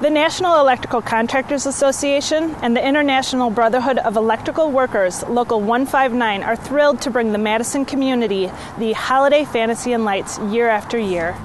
The National Electrical Contractors Association and the International Brotherhood of Electrical Workers, Local 159, are thrilled to bring the Madison community the holiday fantasy and lights year after year.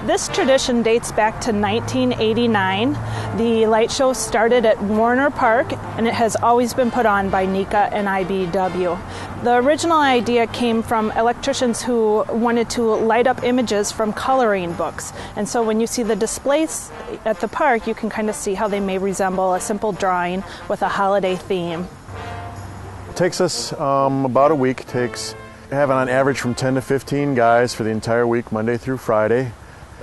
This tradition dates back to 1989. The light show started at Warner Park, and it has always been put on by NECA and IBEW. The original idea came from electricians who wanted to light up images from coloring books. And so when you see the displays at the park, you can kind of see how they may resemble a simple drawing with a holiday theme. It takes us about a week. It takes having on average from 10 to 15 guys for the entire week, Monday through Friday.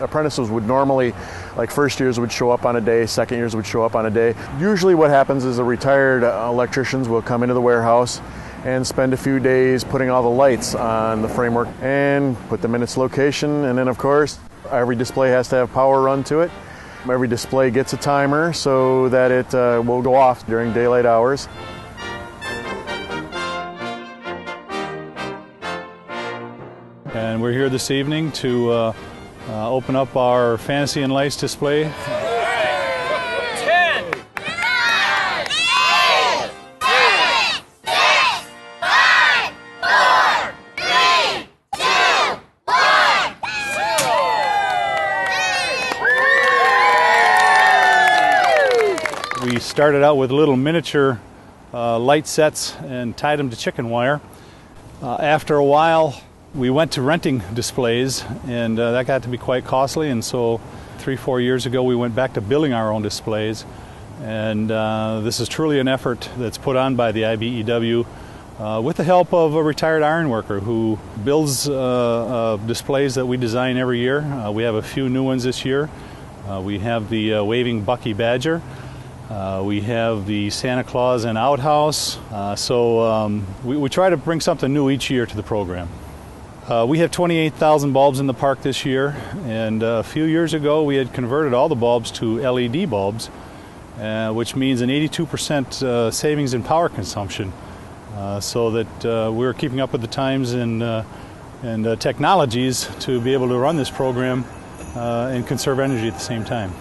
Apprentices would normally, like first years would show up on a day, second years would show up on a day. Usually what happens is the retired electricians will come into the warehouse and spend a few days putting all the lights on the framework and put them in its location. And then of course, every display has to have power run to it. Every display gets a timer so that it will go off during daylight hours. And we're here this evening to open up our Fantasy and Lights display. 10, 9, 8, 7, 6, 5, 4, 3, 2, 1, 0. We started out with little miniature light sets and tied them to chicken wire. After a while, we went to renting displays, and that got to be quite costly, and so 3-4 years ago we went back to building our own displays. And this is truly an effort that's put on by the IBEW with the help of a retired iron worker who builds displays that we design every year. We have a few new ones this year. We have the waving Bucky Badger. We have the Santa Claus and outhouse. So we try to bring something new each year to the program. We have 28,000 bulbs in the park this year, and a few years ago we had converted all the bulbs to LED bulbs, which means an 82% savings in power consumption, so that we're keeping up with the times and technologies to be able to run this program and conserve energy at the same time.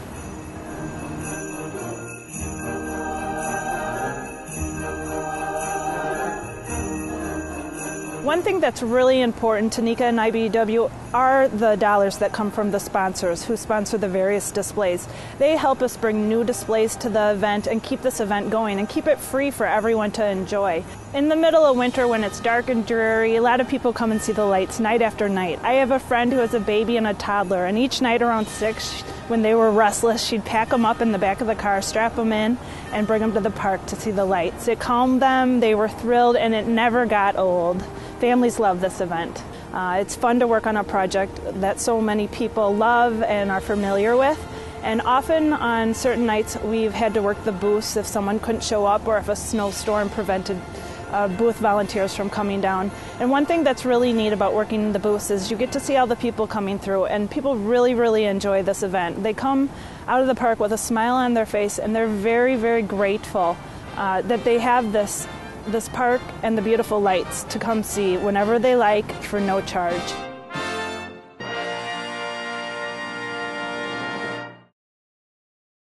One thing that's really important to NECA and IBEW are the dollars that come from the sponsors who sponsor the various displays. They help us bring new displays to the event and keep this event going and keep it free for everyone to enjoy. In the middle of winter when it's dark and dreary, a lot of people come and see the lights night after night. I have a friend who has a baby and a toddler, and each night around 6, when they were restless, she'd pack them up in the back of the car, strap them in, and bring them to the park to see the lights. It calmed them, they were thrilled, and it never got old. Families love this event. It's fun to work on a project that so many people love and are familiar with. And often on certain nights we've had to work the booths if someone couldn't show up or if a snowstorm prevented booth volunteers from coming down. And one thing that's really neat about working the booths is you get to see all the people coming through, and people really, really enjoy this event. They come out of the park with a smile on their face, and they're very, very grateful that they have this park and the beautiful lights to come see whenever they like for no charge.